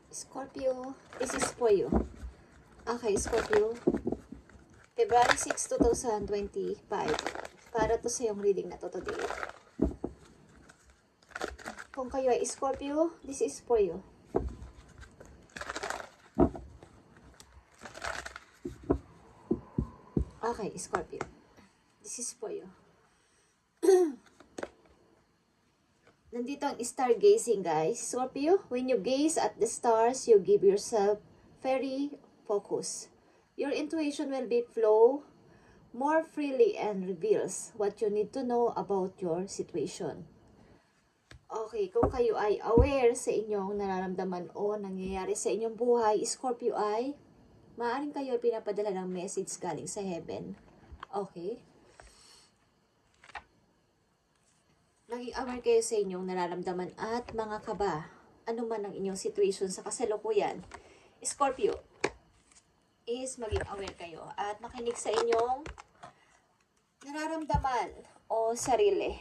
Scorpio, this is for you. Okay, Scorpio. February 6, 2025. Para to sa yung reading na to today. Kung kayo ay Scorpio, this is for you. Okay, Scorpio. This is for you. Nandito ang stargazing, guys. Scorpio, when you gaze at the stars, you give yourself very focus. Your intuition will be flow more freely and reveals what you need to know about your situation. Okay, kung kayo ay aware sa inyong nararamdaman o nangyayari sa inyong buhay, Scorpio ay maaaring kayo ay pinapadala ng message galing sa heaven. Okay? Naging aware kayo sa inyong nararamdaman at mga kaba. Ano man ang inyong situation sa kasalukuyan. Scorpio, is maging aware kayo at makinig sa inyong nararamdaman o sarili.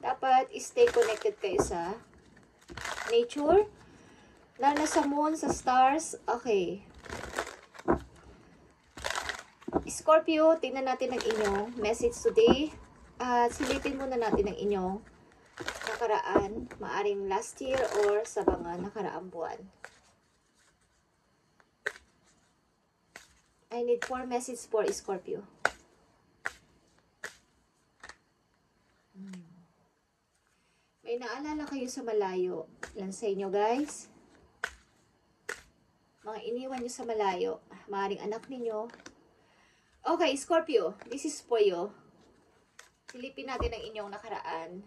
Dapat stay connected kayo sa nature, lalo sa moon, sa stars. Okay. Scorpio, tingnan natin ang inyong message today. At silipin muna natin ang inyong nakaraan, maaring last year or sa mga nakaraang buwan. I need 4 messages for Scorpio. May naalala kayo sa malayo. Yan sa inyo, guys. Mga iniwan nyo sa malayo. Maaring anak ninyo. Okay, Scorpio, this is for you. Silipin natin ang inyong nakaraan.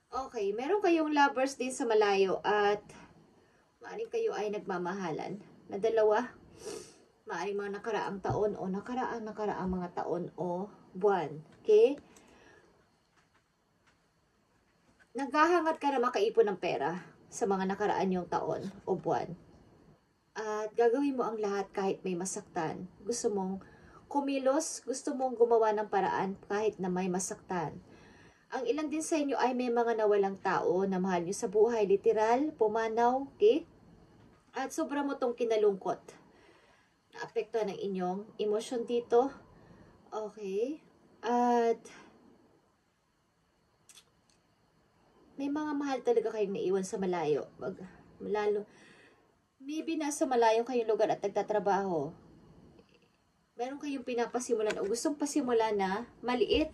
Okay, meron kayong lovers din sa malayo at maaring kayo ay nagmamahalan na dalawa. Maaring mga nakaraang taon o nakaraang mga taon o buwan. Okay? Naghahangat ka na makaipon ng pera sa mga nakaraan yung taon o buwan. At gagawin mo ang lahat kahit may masaktan. Gusto mong kumilos, gusto mong gumawa ng paraan kahit na may masaktan. Ang ilan din sa inyo ay may mga nawalang tao na mahal nyo sa buhay, literal, pumanaw, okay? At sobra mo tong kinalungkot. Naapektuhan ng inyong emosyon dito. Okay. At may mga mahal talaga kayong naiwan sa malayo. Lalo, maybe nasa malayo kayong lugar at nagtatrabaho. Meron kayong pinapasimulan o gustong pasimulan na maliit.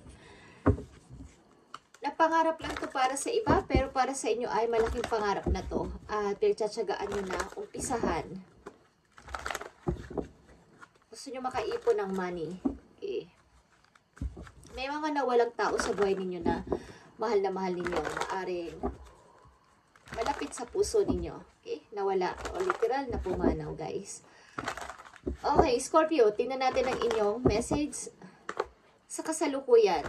Na pangarap lang to para sa iba, pero para sa inyo ay malaking pangarap na to. At pinagtsatsagaan nyo na umpisahan. Gusto nyo makaipon ng money. Okay. May mga nawalang tao sa buhay ninyo na mahal ninyo. Maaring malapit sa puso ninyo. Okay? Nawala. O literal na pumanaw, guys. Okay, Scorpio, tingnan natin ang inyong message sa kasalukuyan.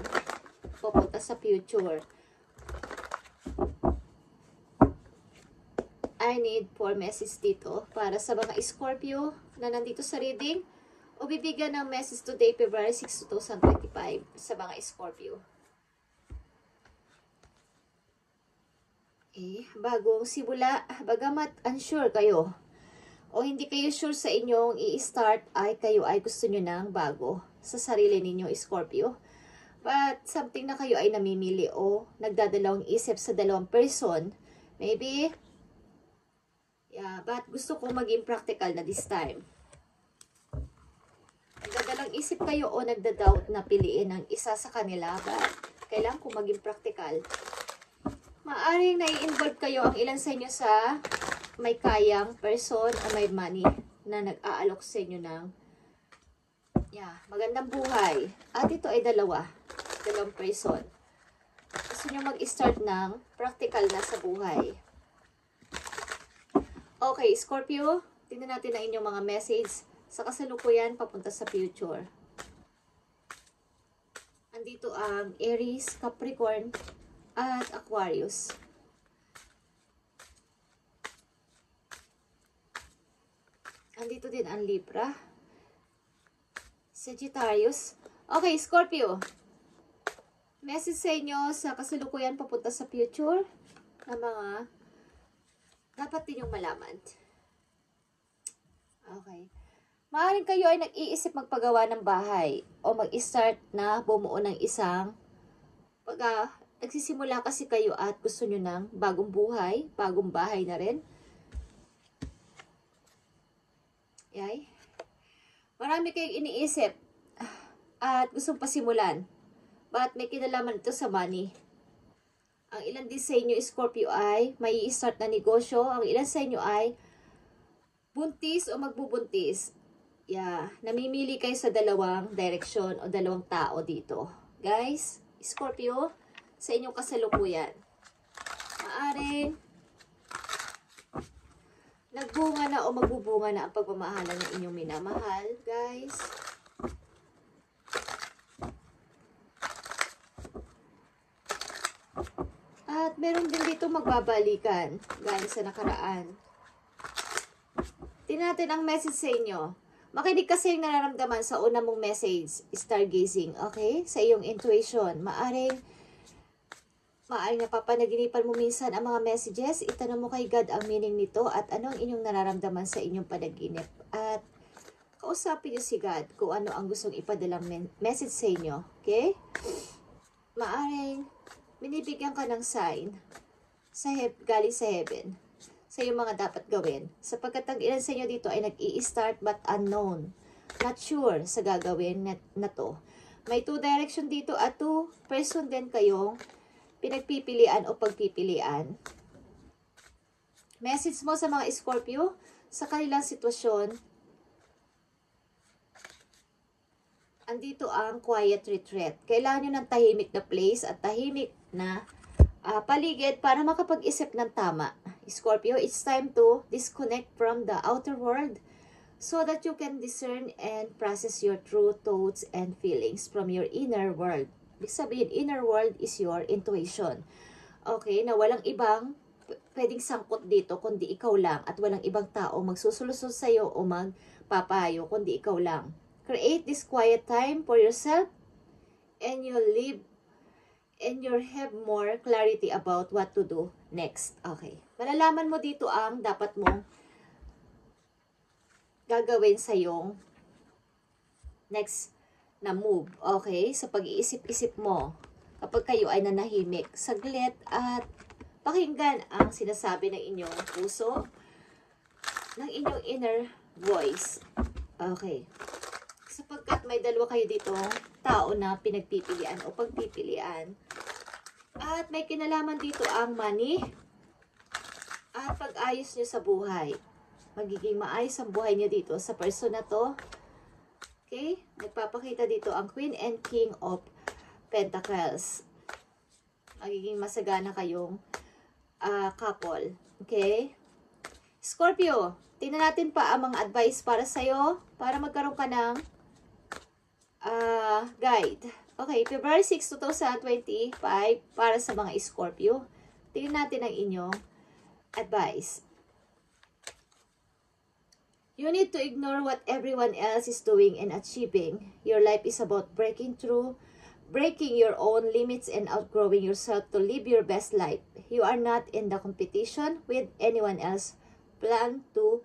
Pupunta sa future. I need 4 messages dito para sa mga Scorpio na nandito sa reading o bibigyan ng message today, February 6, 2025 sa mga Scorpio. Bagong simula, bagamat unsure kayo o hindi kayo sure sa inyong i-start ay kayo ay gusto nyo ng bago sa sarili ninyo, Scorpio. But something na kayo ay namimili o nagdadalawang isip sa dalawang person. Maybe, yeah, but gusto kong maging practical na this time. Nagdadalang isip kayo o nagdadoubt na piliin ang isa sa kanila, but kailangan kong maging practical. Maaring nai-involve kayo ang ilan sa inyo sa may kayang person o may money na nag-aalok sa inyo ng magandang buhay. At ito ay dalawang person. Gusto nyo mag-start ng practical na sa buhay. Okay, Scorpio, tingnan natin ang inyong mga message sa kasalukuyan papunta sa future. Andito ang Aries, Capricorn, at Aquarius. Andito din ang Libra, Sagittarius. Okay, Scorpio. Message sa inyo sa kasalukuyan papunta sa future na mga dapat din yung malaman. Okay. Maaaring kayo ay nag-iisip magpagawa ng bahay o mag-start na bumuo ng isang nagsisimula kasi kayo at gusto nyo ng bagong buhay, bagong bahay na rin. Yay. Marami kayong iniisip at gustong pasimulan. But may kinalaman ito sa money. Ang ilan din sa inyo, Scorpio, ay may i-start na negosyo. Ang ilan sa inyo ay buntis o magbubuntis. Yeah, namimili kayo sa dalawang direksyon o dalawang tao dito. Guys, Scorpio, sa inyong kasalukuyan. Maaring nagbunga na o magbubunga na ang pagmamahalan ng inyong minamahal, guys. At meron din dito magbabalikan galing sa nakaraan. Tingnan natin ang message sa inyo. Makinig kasi yung nararamdaman sa una mong message, stargazing, okay? Sa iyong intuition. Maaring napapanaginipan mo minsan ang mga messages, itanong mo kay God ang meaning nito at ano ang inyong nararamdaman sa inyong panaginip. At kausapin niyo si God kung ano ang gustong ipadalang message sa inyo. Okay? Maaring binibigyan ka ng sign galing sa heaven sa iyong mga dapat gawin. Sapagkat ang ilan sa inyo dito ay nag-i-start but unknown. Not sure sa gagawin na to. May 2 direction dito at 2 person din kayong pinagpipilian o pagpipilian. Message mo sa mga Scorpio sa kanilang sitwasyon. Andito ang quiet retreat. Kailangan nyo ng tahimik na place at tahimik na paligid para makapag-isip ng tama. Scorpio, it's time to disconnect from the outer world so that you can discern and process your true thoughts and feelings from your inner world. Ibig sabihin, inner world is your intuition. Okay, na walang ibang pwedeng sangkot dito kundi ikaw lang at walang ibang tao magsusulusot sa iyo o magpapayo kundi ikaw lang. Create this quiet time for yourself and you'll live and you'll have more clarity about what to do next. Okay. Malalaman mo dito ang dapat mong gagawin sa iyong next na move, okay? Sa pag-iisip-isip mo, kapag kayo ay nanahimik, saglit at pakinggan ang sinasabi ng inyong puso, ng inyong inner voice. Okay. Sapagkat may dalawa kayo dito, tao na pinagpipilian o pagpipilian. At may kinalaman dito ang money at pag-ayos nyo sa buhay. Magiging maayos ang buhay nyo dito sa person na to. Okay? Nagpapakita dito ang Queen and King of Pentacles. Magiging masagana kayong couple. Okay? Scorpio, tingnan natin pa ang mga advice para sa'yo para magkaroon ka ng guide. Okay, February 6, 2025 para sa mga Scorpio. Tingnan natin ang inyong advice. You need to ignore what everyone else is doing and achieving. Your life is about breaking through, breaking your own limits and outgrowing yourself to live your best life. You are not in the competition with anyone else. Plan to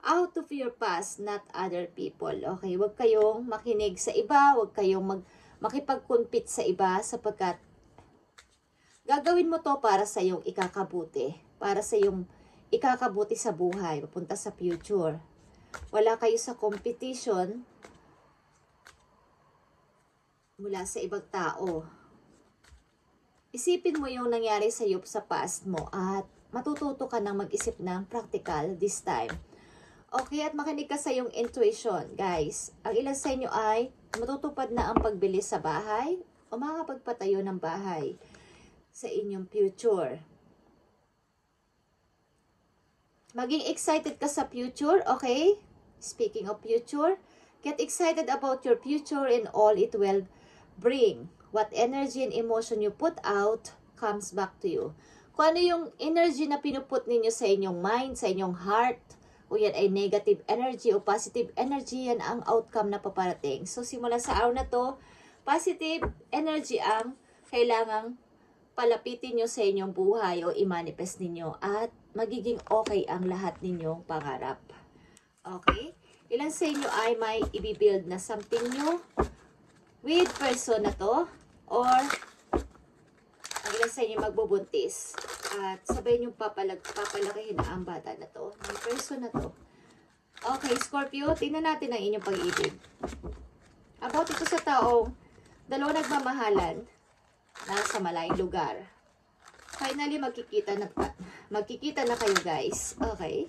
out of your past, not other people. Okay, huwag kayong makinig sa iba, huwag kayong makipag-compete sa iba sapagkat gagawin mo to para sa iyong ikakabuti, para sa iyong ikakabuti sa buhay, papunta sa future. Wala kayo sa competition mula sa ibang tao. Isipin mo yung nangyari sa iyo sa past mo at matututo ka nang mag-isip ng practical this time. Okay, at makinig ka sa iyong intuition, guys. Ang ilan sa inyo ay matutupad na ang pagbili sa bahay o makakapagpatayo ng bahay sa inyong future. Maging excited ka sa future, okay? Speaking of future, get excited about your future and all it will bring. What energy and emotion you put out comes back to you. Kung ano yung energy na pinuput ninyo sa inyong mind, sa inyong heart, o yan ay negative energy o positive energy, yan ang outcome na paparating. So, simula sa araw na to, positive energy ang kailangang palapitin nyo sa inyong buhay o i-manifest ninyo at magiging okay ang lahat ninyong pangarap. Okay? Ilan sa inyo ay may i-build na something new with person na to, or ang ilan sa inyo magbubuntis at sabay nyo papalakihin na ang bata na to, ng person na to. Okay, Scorpio, tingnan natin ang inyong pag-ibig. About ito sa taong dalawa nagmamahalan nasa malayong lugar. Finally, magkikita na kayo, guys. Okay?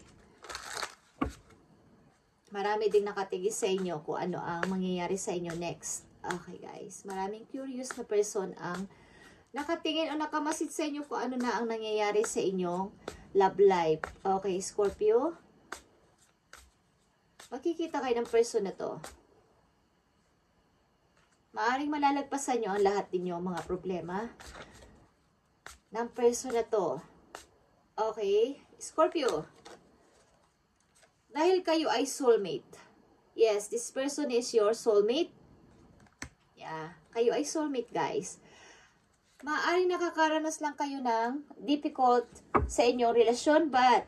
Marami ding nakatigis sa inyo kung ano ang mangyayari sa inyo next. Okay, guys. Maraming curious na person ang nakatingin o nakamasid sa inyo kung ano na ang nangyayari sa inyong love life. Okay, Scorpio? Makikita kayo ng person na to. Maaring malalagpasan nyo ang lahat ninyong mga problema ng person na to. Okay? Scorpio, dahil kayo ay soulmate. Yes, this person is your soulmate. Yeah, kayo ay soulmate, guys. Maaring nakakaranas lang kayo ng difficult sa inyong relasyon, but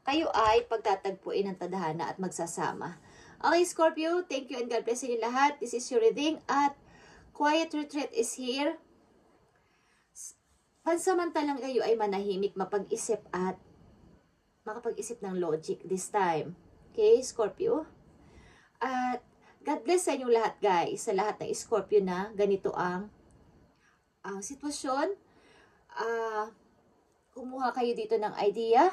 kayo ay pagtatagpuin ng tadhana at magsasama. Okay, Scorpio, thank you and God bless you lahat. This is your reading at Quiet Retreat is here. Pansamantalang kayo ay manahimik, mapag-isip at makapag-isip ng logic this time. Okay, Scorpio? At God bless sa inyong lahat, guys. Sa lahat ng Scorpio na ganito ang sitwasyon. Kumuha kayo dito ng idea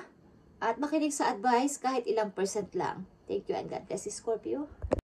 at makinig sa advice kahit ilang % lang. Thank you and God bless you, Scorpio.